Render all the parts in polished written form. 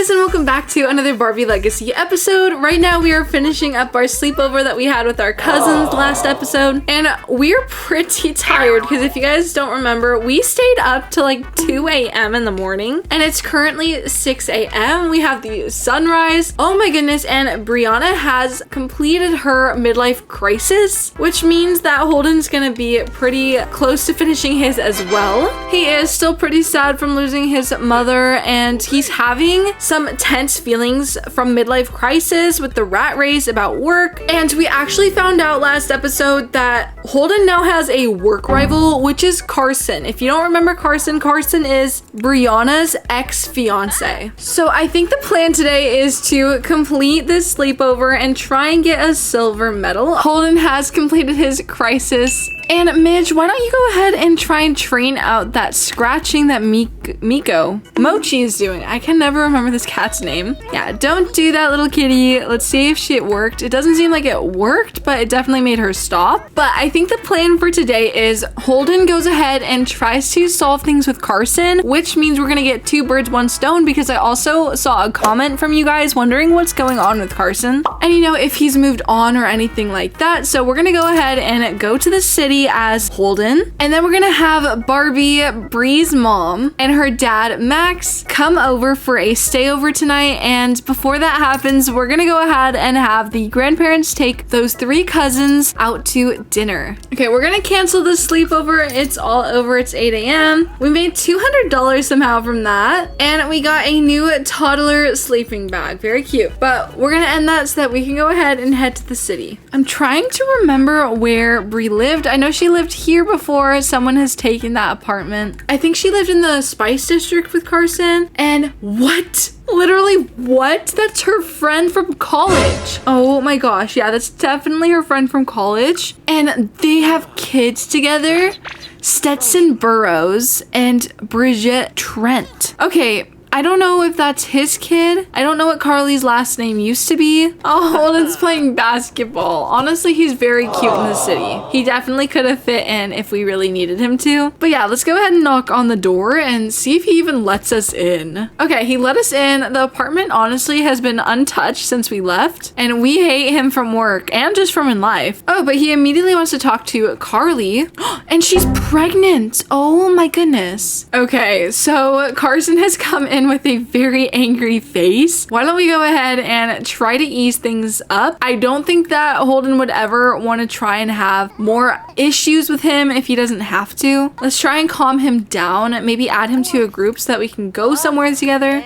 guys, and welcome back to another Barbie Legacy episode. Right now we are finishing up our sleepover that we had with our cousins last episode, and we're pretty tired because if you guys don't remember, we stayed up till like 2 a.m. in the morning, and it's currently 6 a.m. We have the sunrise. Oh my goodness, and Brianna has completed her midlife crisis, which means that Holden's gonna be pretty close to finishing his as well. He is still pretty sad from losing his mother, and he's having some tense feelings from midlife crisis with the rat race about work. And we actually found out last episode that Holden now has a work rival, which is Carson. If you don't remember Carson, Carson is Brianna's ex-fiance. So I think the plan today is to complete this sleepover and try and get a silver medal. Holden has completed his crisis. And Midge, why don't you go ahead and try and train out that scratching that Mochi is doing. I can never remember this cat's name. Yeah, don't do that, little kitty. Let's see if it worked. It doesn't seem like it worked, but it definitely made her stop. But I think the plan for today is Holden goes ahead and tries to solve things with Carson, which means we're gonna get 2 birds, 1 stone, because I also saw a comment from you guys wondering what's going on with Carson. And you know, if he's moved on or anything like that. So we're gonna go ahead and go to the city as Holden, and then we're gonna have Barbie, Bree's mom, and her dad Max come over for a stayover tonight. And before that happens, we're gonna go ahead and have the grandparents take those 3 cousins out to dinner. Okay, we're gonna cancel this sleepover. It's all over. It's 8 a.m. We made $200 somehow from that, and we got a new toddler sleeping bag. Very cute. But we're gonna end that so that we can go ahead and head to the city. I'm trying to remember where Bree lived. I know she lived here before. Someone has taken that apartment. I think she lived in the Spice District with Carson. And what? Literally what? That's her friend from college. Oh my gosh. Yeah, that's definitely her friend from college. And they have kids together. Stetson Burrows and Bridget Trent. Okay, I don't know if that's his kid. I don't know what Carly's last name used to be. Oh, Holden's playing basketball. Honestly, he's very cute in the city. He definitely could have fit in if we really needed him to. But yeah, let's go ahead and knock on the door and see if he even lets us in. Okay, he let us in. The apartment honestly has been untouched since we left, and we hate him from work and just from in life. Oh, but he immediately wants to talk to Carly, and she's pregnant. Oh my goodness. Okay, so Carson has come in with a very angry face. Why don't we go ahead and try to ease things up? I don't think that Holden would ever want to try and have more issues with him if he doesn't have to. Let's try and calm him down. Maybe add him to a group so that we can go somewhere together.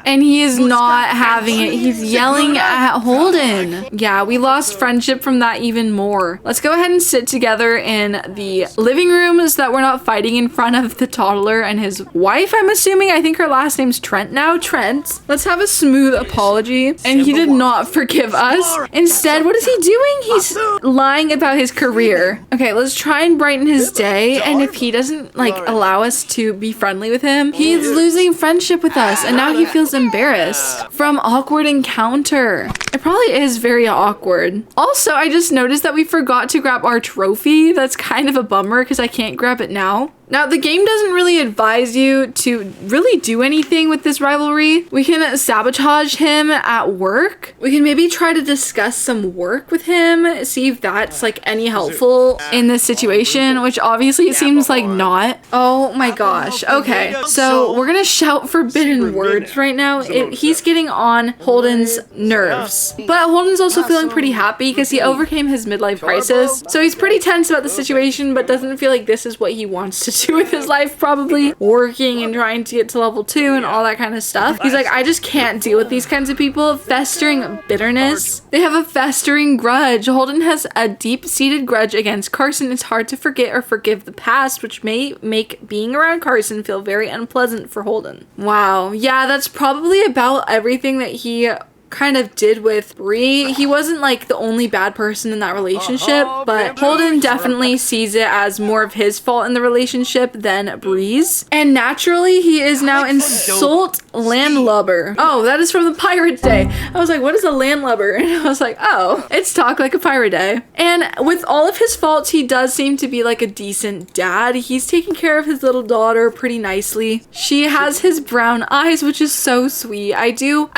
And he is not having it. He's yelling at Holden. Yeah, we lost friendship from that even more. Let's go ahead and sit together in the living room so that we're not fighting in front of the toddler and his wife, I'm assuming. I think her last name's Trent now. Trent. Let's have a smooth apology. And he did not forgive us. Instead, what is he doing? He's lying about his career. Okay, let's try and brighten his day. And if he doesn't like allow us to be friendly with him, he's losing friendship with us. And now he feels embarrassed from awkward encounter. It probably is very awkward. Also, I just noticed that we forgot to grab our trophy. That's kind of a bummer because I can't grab it now. Now, the game doesn't really advise you to really do anything with this rivalry. We can sabotage him at work. We can maybe try to discuss some work with him, see if that's like any helpful in this situation, which obviously it seems like not. Oh my gosh. Okay, so we're gonna shout forbidden words right now. He's getting on Holden's nerves. But Holden's also feeling pretty happy because he overcame his midlife crisis. So he's pretty tense about the situation, but doesn't feel like this is what he wants to do with his life, probably working and trying to get to level 2 and all that kind of stuff. He's like, I just can't deal with these kinds of people. Festering bitterness. They have a festering grudge. Holden has a deep-seated grudge against Carson. It's hard to forget or forgive the past, which may make being around Carson feel very unpleasant for Holden. Wow. Yeah, that's probably about everything that he kind of did with Bree. He wasn't like the only bad person in that relationship, but Holden definitely sees it as more of his fault in the relationship than Bree's. And naturally, he is now insult landlubber. Oh, that is from the Pirate Day. I was like, what is a landlubber? And I was like, oh, it's talk like a pirate day. And with all of his faults, he does seem to be like a decent dad. He's taking care of his little daughter pretty nicely. She has his brown eyes, which is so sweet. I do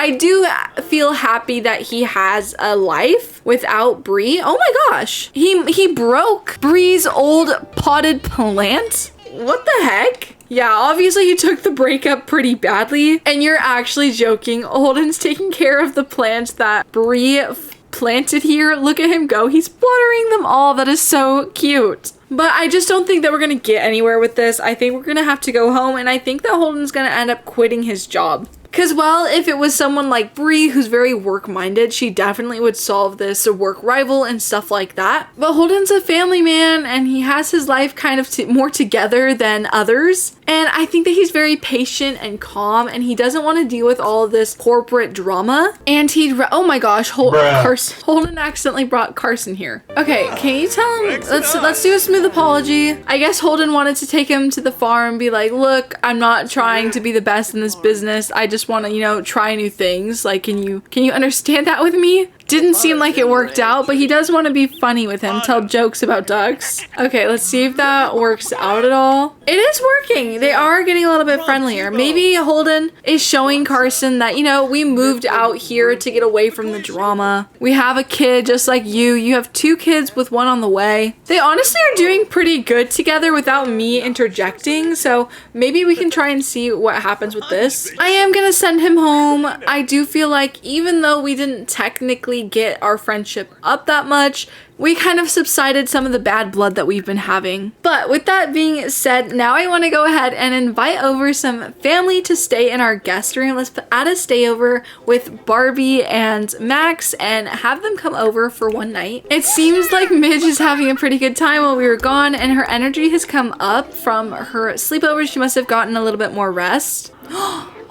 feel happy that he has a life without Bree. Oh my gosh. He broke Bree's old potted plant. What the heck? Yeah, obviously he took the breakup pretty badly. And you're actually joking. Holden's taking care of the plants that Bree planted here. Look at him go. He's watering them all. That is so cute. But I just don't think that we're going to get anywhere with this. I think we're going to have to go home. And I think that Holden's going to end up quitting his job. Because, well, if it was someone like Bree, who's very work-minded, she definitely would solve this work rival and stuff like that. But Holden's a family man, and he has his life kind of more together than others. And I think that he's very patient and calm, and he doesn't want to deal with all of this corporate drama. And oh my gosh, Holden accidentally brought Carson here. Okay, can you tell him, let's do a smooth apology. I guess Holden wanted to take him to the farm and be like, look, I'm not trying to be the best in this business. I just want to, you know, try new things. Like, can you understand that with me? Didn't seem like it worked out, but he does want to be funny with him, tell jokes about ducks. Okay, let's see if that works out at all. It is working. They are getting a little bit friendlier. Maybe Holden is showing Carson that, you know, we moved out here to get away from the drama. We have a kid just like you. You have 2 kids with 1 on the way. They honestly are doing pretty good together without me interjecting, so maybe we can try and see what happens with this. I am gonna send him home. I do feel like even though we didn't technically get our friendship up that much, we kind of subsided some of the bad blood that we've been having. But with that being said, now I want to go ahead and invite over some family to stay in our guest room. Let's add a stayover with Barbie and Max and have them come over for one night. It seems like Midge is having a pretty good time while we were gone, and her energy has come up from her sleepover. She must have gotten a little bit more rest.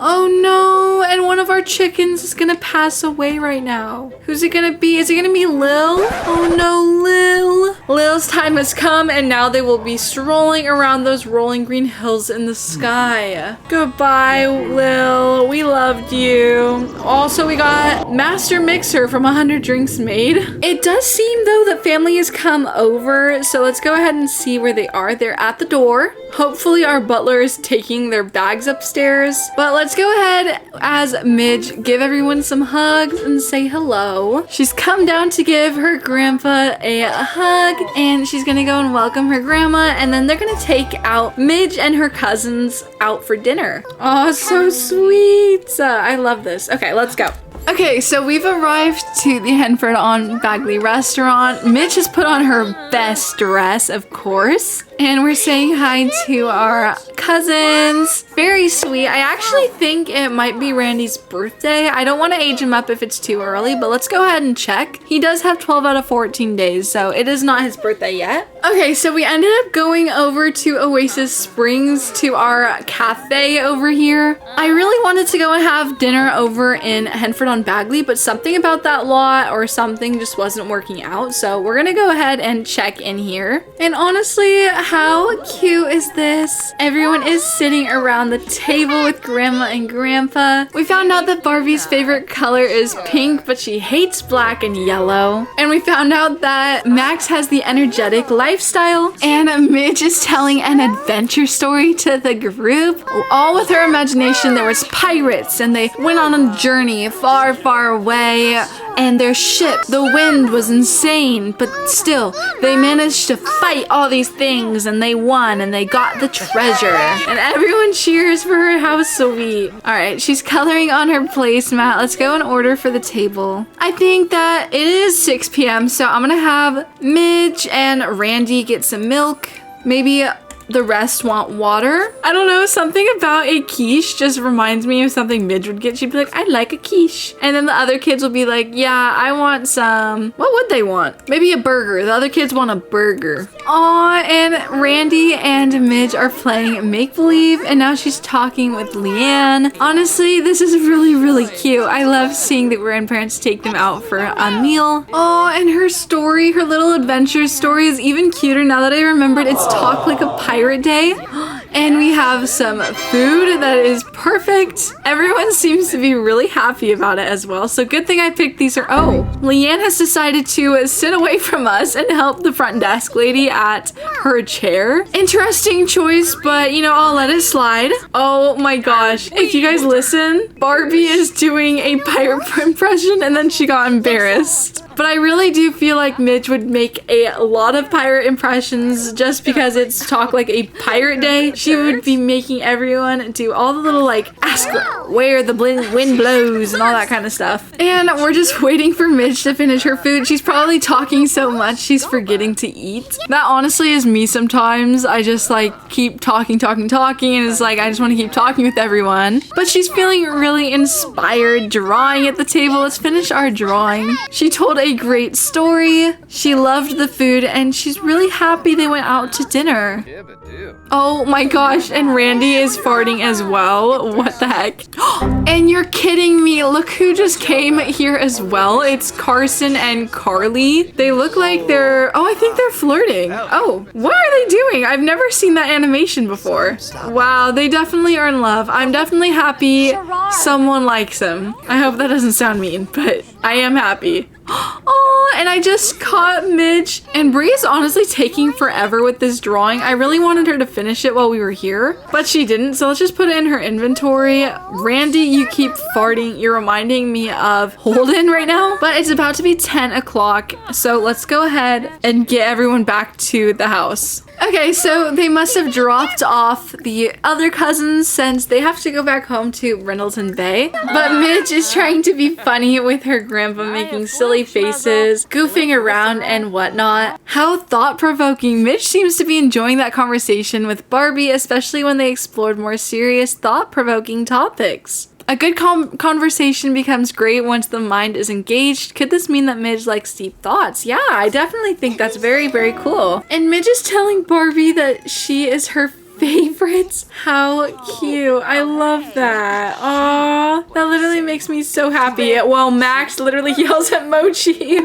Oh no, and one of our chickens is gonna pass away right now. Who's it gonna be? Is it gonna be Lil? Oh no, Lil. Lil's time has come, and now they will be strolling around those rolling green hills in the sky. Goodbye, Lil. We loved you. Also, we got Master Mixer from 100 Drinks Made. It does seem, though, that family has come over, so let's go ahead and see where they are. They're at the door. Hopefully our butler is taking their bags upstairs. But let's go ahead as Midge, give everyone some hugs and say hello. She's come down to give her grandpa a hug, and she's gonna go and welcome her grandma, and then they're gonna take out Midge and her cousins out for dinner. Oh, so sweet. I love this. Okay, let's go. Okay, so we've arrived to the Henford on Bagley restaurant. Midge has put on her best dress, of course. And we're saying hi to our cousins. Very sweet. I actually think it might be Randy's birthday. I don't want to age him up if it's too early, but let's go ahead and check. He does have 12 out of 14 days, so it is not his birthday yet. Okay, so we ended up going over to Oasis Springs to our cafe over here. I really wanted to go and have dinner over in Henford on Bagley, but something about that lot or something just wasn't working out, so we're gonna go ahead and check in here. And honestly, how cute is this? Everyone is sitting around the table with Grandma and Grandpa. We found out that Barbie's favorite color is pink, but she hates black and yellow. And we found out that Max has the energetic lifestyle, and Midge is telling an adventure story to the group. All with her imagination. There was pirates, and they went on a journey far, far away. And their ship, the wind was insane, but still, they managed to fight all these things, and they won, and they got the treasure. And everyone cheers for her. How sweet. Alright, she's coloring on her placemat. Let's go and order for the table. I think that it is 6 p.m., so I'm gonna have Midge and Randy get some milk. Maybe The rest want water. I don't know, something about a quiche just reminds me of something Midge would get. She'd be like, I'd like a quiche. And then the other kids will be like, yeah, I want some. What would they want? Maybe a burger. The other kids want a burger. Aw, and Randy and Midge are playing make-believe, and now she's talking with Leanne. Honestly, this is really, really cute. I love seeing the grandparents take them out for a meal. Oh, and her story, her little adventure story is even cuter now that I remembered it's Talk Like a Pirate Day. And we have some food that is perfect. Everyone seems to be really happy about it as well. So good thing I picked these. Oh, Leanne has decided to sit away from us and help the front desk lady at her chair. Interesting choice, but you know, I'll let it slide. Oh my gosh. If you guys listen, Barbie is doing a pirate impression and then she got embarrassed. But I really do feel like Midge would make a lot of pirate impressions just because it's Talk Like a Pirate Day. She would be making everyone do all the little like, ask where the wind blows and all that kind of stuff. And we're just waiting for Midge to finish her food. She's probably talking so much she's forgetting to eat. That honestly is me sometimes. I just like keep talking and it's like I just want to keep talking with everyone. But she's feeling really inspired, drawing at the table. Let's finish our drawing. She told a great story. She loved the food and she's really happy they went out to dinner. Oh my gosh, and Randy is farting as well. What the heck? And you're kidding me. Look who just came here as well. It's Carson and Carly. They look like they're, oh, I think they're flirting. Oh, what are they doing? I've never seen that animation before. Wow, they definitely are in love. I'm definitely happy someone likes them. I hope that doesn't sound mean, but I am happy. Oh, and I just caught Midge, and Bree is honestly taking forever with this drawing. I really wanted her to finish it while we were here, but she didn't, so let's just put it in her inventory. Randy, you keep farting. You're reminding me of Holden right now, but it's about to be 10 o'clock, so let's go ahead and get everyone back to the house. Okay, so they must have dropped off the other cousins since they have to go back home to Rendleton Bay. But Midge is trying to be funny with her grandpa, making silly faces, goofing around and whatnot. How thought-provoking. Midge seems to be enjoying that conversation with Barbie, especially when they explored more serious, thought-provoking topics. A good conversation becomes great once the mind is engaged. Could this mean that Midge likes deep thoughts? Yeah, I definitely think that's very, very cool. And Midge is telling Barbie that she is her favorite. How cute. I love that. Aww, that literally makes me so happy. Well, Max literally yells at Mochi.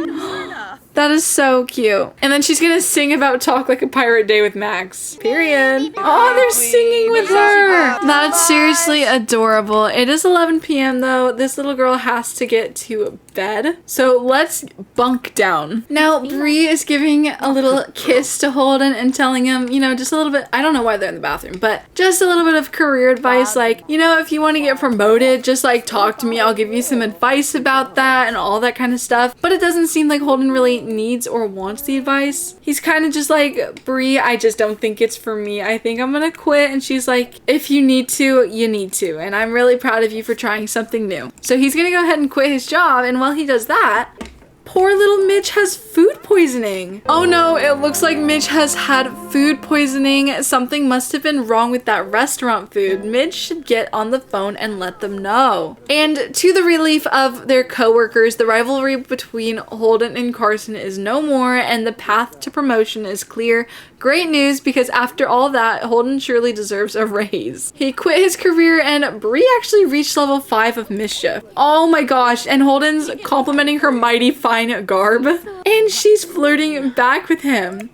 That is so cute. And then she's gonna sing about Talk Like a Pirate Day with Max. Period. Oh, they're singing with her. That's seriously adorable. It is 11 p.m. though. This little girl has to get to bed. So let's bunk down. Now, Bree is giving a little kiss to Holden and telling him, you know, just a little bit, I don't know why they're in the bathroom, but just a little bit of career advice. Like, you know, if you want to get promoted, just like talk to me. I'll give you some advice about that and all that kind of stuff. But it doesn't seem like Holden really needs or wants the advice. He's kind of just like, Bree, I just don't think it's for me. I think I'm gonna quit. And she's like, if you need to, you need to. And I'm really proud of you for trying something new. So he's gonna go ahead and quit his job. And while he does that, poor little Midge has food poisoning. Oh no, it looks like Midge has had food poisoning. Something must have been wrong with that restaurant food. Midge should get on the phone and let them know. And to the relief of their co-workers, the rivalry between Holden and Carson is no more and the path to promotion is clear. Great news, because after all that, Holden surely deserves a raise. He quit his career and Bree actually reached level 5 of mischief. Oh my gosh, and Holden's complimenting her mighty fine garb. And she's flirting back with him.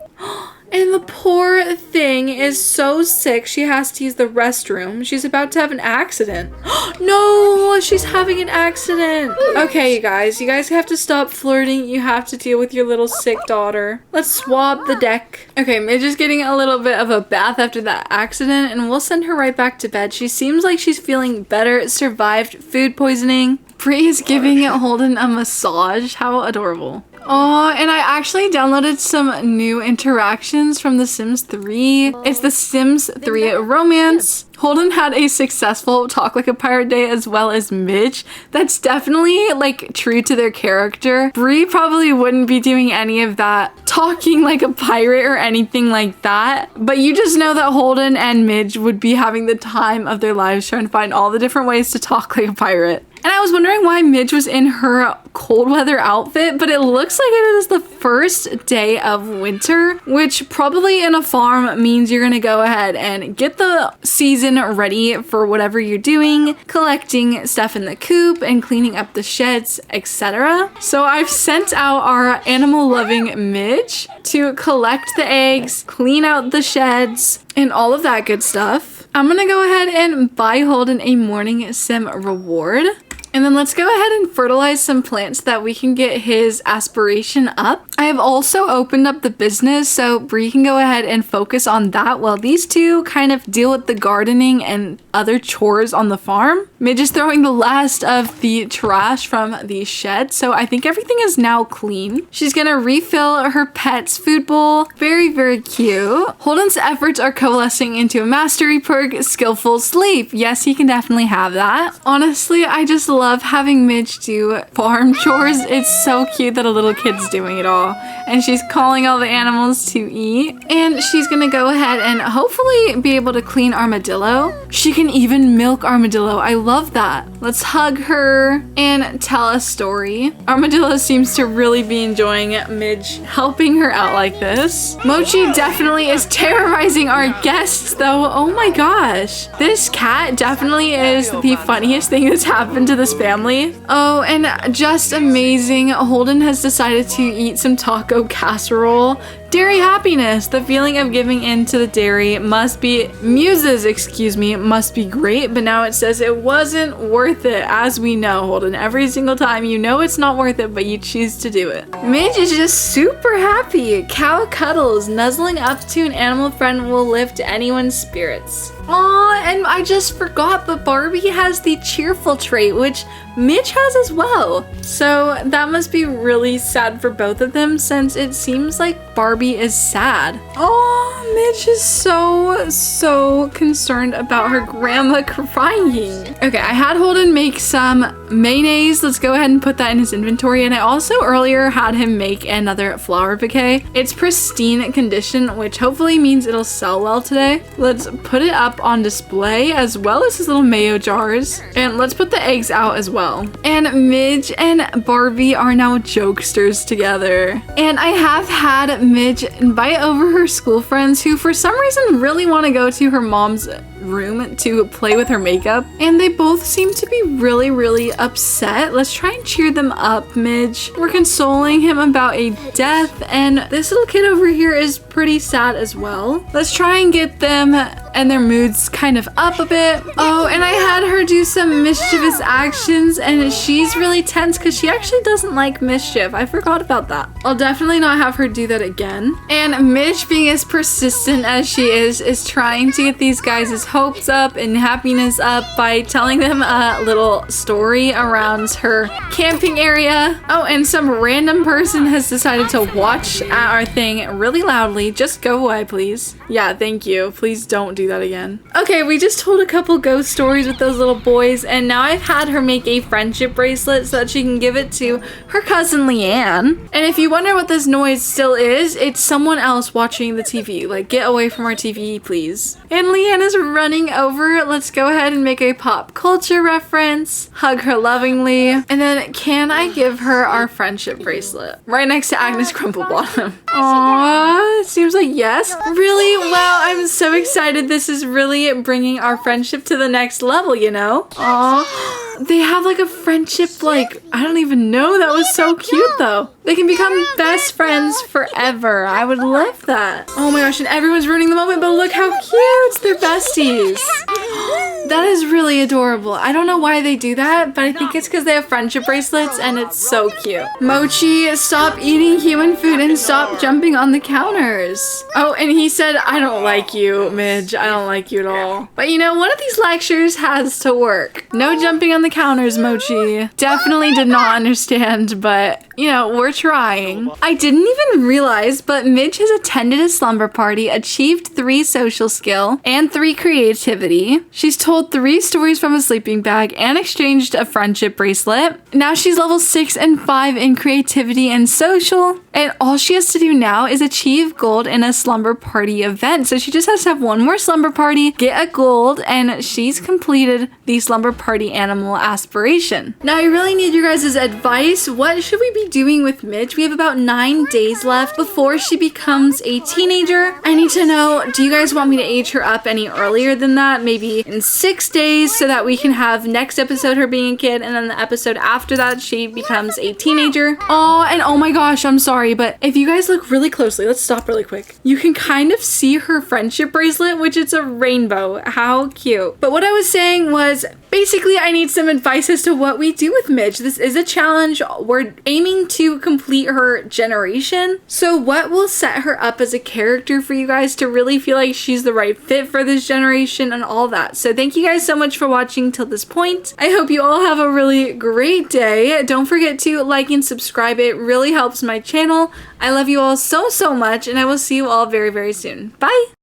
And the poor thing is so sick, she has to use the restroom. She's about to have an accident. No, she's having an accident. Okay, you guys have to stop flirting. You have to deal with your little sick daughter. Let's swab the deck. Okay, Midge is getting a little bit of a bath after that accident, and we'll send her right back to bed. She seems like she's feeling better, survived food poisoning. Bree is giving Holden a massage. How adorable. Oh, and I actually downloaded some new interactions from The Sims 3. It's The Sims 3 Romance. Holden had a successful talk like a pirate day as well as Midge. That's definitely like true to their character. Bree probably wouldn't be doing any of that talking like a pirate or anything like that. But you just know that Holden and Midge would be having the time of their lives trying to find all the different ways to talk like a pirate. And I was wondering why Midge was in her cold weather outfit, but it looks like it is the first day of winter, which probably in a farm means you're gonna go ahead and get the season ready for whatever you're doing, collecting stuff in the coop and cleaning up the sheds, etc. So I've sent out our animal-loving Midge to collect the eggs, clean out the sheds, and all of that good stuff. I'm gonna go ahead and buy Holden a morning sim reward. And then let's go ahead and fertilize some plants so that we can get his aspiration up. I have also opened up the business so Bree can go ahead and focus on that while these two kind of deal with the gardening and other chores on the farm. Midge is throwing the last of the trash from the shed, so I think everything is now clean. She's gonna refill her pet's food bowl. Very, very cute. Holden's efforts are coalescing into a mastery perk, skillful sleep. Yes, he can definitely have that. Honestly, I just love having Midge do farm chores. It's so cute that a little kid's doing it all. And she's calling all the animals to eat. And she's gonna go ahead and hopefully be able to clean Armadillo. She can even milk Armadillo. I love that. Let's hug her and tell a story. Armadillo seems to really be enjoying Midge helping her out like this. Mochi definitely is terrorizing our guests though. Oh my gosh. This cat definitely is the funniest thing that's happened to this family. Oh, and just amazing. Holden has decided to eat some taco casserole. Dairy happiness. The feeling of giving in to the dairy must be must be great, but now it says it wasn't worth it, as we know, Holden. Every single time you know it's not worth it, but you choose to do it. Midge is just super happy. Cow cuddles. Nuzzling up to an animal friend will lift anyone's spirits. Aw, and I just forgot, but Barbie has the cheerful trait, which Midge has as well. So that must be really sad for both of them since it seems like Barbie is sad. Oh, Midge is so concerned about her grandma crying. Okay, I had Holden make some mayonnaise. Let's go ahead and put that in his inventory. And I also earlier had him make another flower bouquet. It's pristine condition, which hopefully means it'll sell well today. Let's put it up on display as well as his little mayo jars. And let's put the eggs out as well. And Midge and Barbie are now jokesters together. And I have had Midge invite over her school friends who for some reason really want to go to her mom's room to play with her makeup. And they both seem to be really upset. Let's try and cheer them up, Midge. We're consoling him about a death, and this little kid over here is pretty sad as well. Let's try and get them and their moods kind of up a bit. Oh, and I had her do some mischievous actions, and she's really tense because she actually doesn't like mischief. I forgot about that. I'll definitely not have her do that again. And Midge, being as persistent as she is trying to get these guys' hopes up and happiness up by telling them a little story around her camping area. Oh, and some random person has decided to watch at our thing really loudly. Just go away, please. Yeah, thank you. Please don't do that again. Okay, we just told a couple ghost stories with those little boys, and now I've had her make a friendship bracelet so that she can give it to her cousin Leanne. And if you wonder what this noise still is, it's someone else watching the TV. Like, get away from our TV, please. And Leanne is running over. Let's go ahead and make a pop culture reference. Hug her lovingly. And then can I give her our friendship bracelet? Right next to Agnes Crumplebottom. Aww, it seems like yes. Really? Wow, I'm so excited. This is really bringing our friendship to the next level, you know? Aww. They have like a friendship, like, I don't even know. That was so cute though. They can become best friends forever. I would love that. Oh my gosh, and everyone's ruining the moment, but look how cute. They're besties. That is really adorable. I don't know why they do that, but I think it's because they have friendship bracelets and it's so cute. Mochi, stop eating human food and stop jumping on the counters. Oh, and he said, I don't like you, Midge. I don't like you at all. But you know, one of these lectures has to work. No jumping on the counters, Mochi. Definitely did not understand, but you know, we're trying. I didn't even realize, but Midge has attended a slumber party, achieved 3 social skill and 3 creativity. She's told 3 stories from a sleeping bag and exchanged a friendship bracelet. Now she's level 6 and 5 in creativity and social. And all she has to do now is achieve gold in a slumber party event. So she just has to have 1 more slumber party, get a gold, and she's completed the slumber party animal aspiration. Now I really need you guys' advice. What should we be doing with Midge? We have about 9 days left before she becomes a teenager. I need to know, do you guys want me to age her up any earlier than that? Maybe in 6 days so that we can have next episode her being a kid, and then the episode after that she becomes a teenager. Oh, and oh my gosh, I'm sorry, but if you guys look really closely, let's stop really quick. You can kind of see her friendship bracelet, which is a rainbow. How cute. But what I was saying was, basically I need some advice as to what we do with Midge. This is a challenge. We're aiming to complete her generation. So what will set her up as a character for you guys to really feel like she's the right fit for this generation and all that. So thank you guys so much for watching till this point. I hope you all have a really great day. Don't forget to like and subscribe. It really helps my channel. I love you all so much, and I will see you all very, very soon. Bye!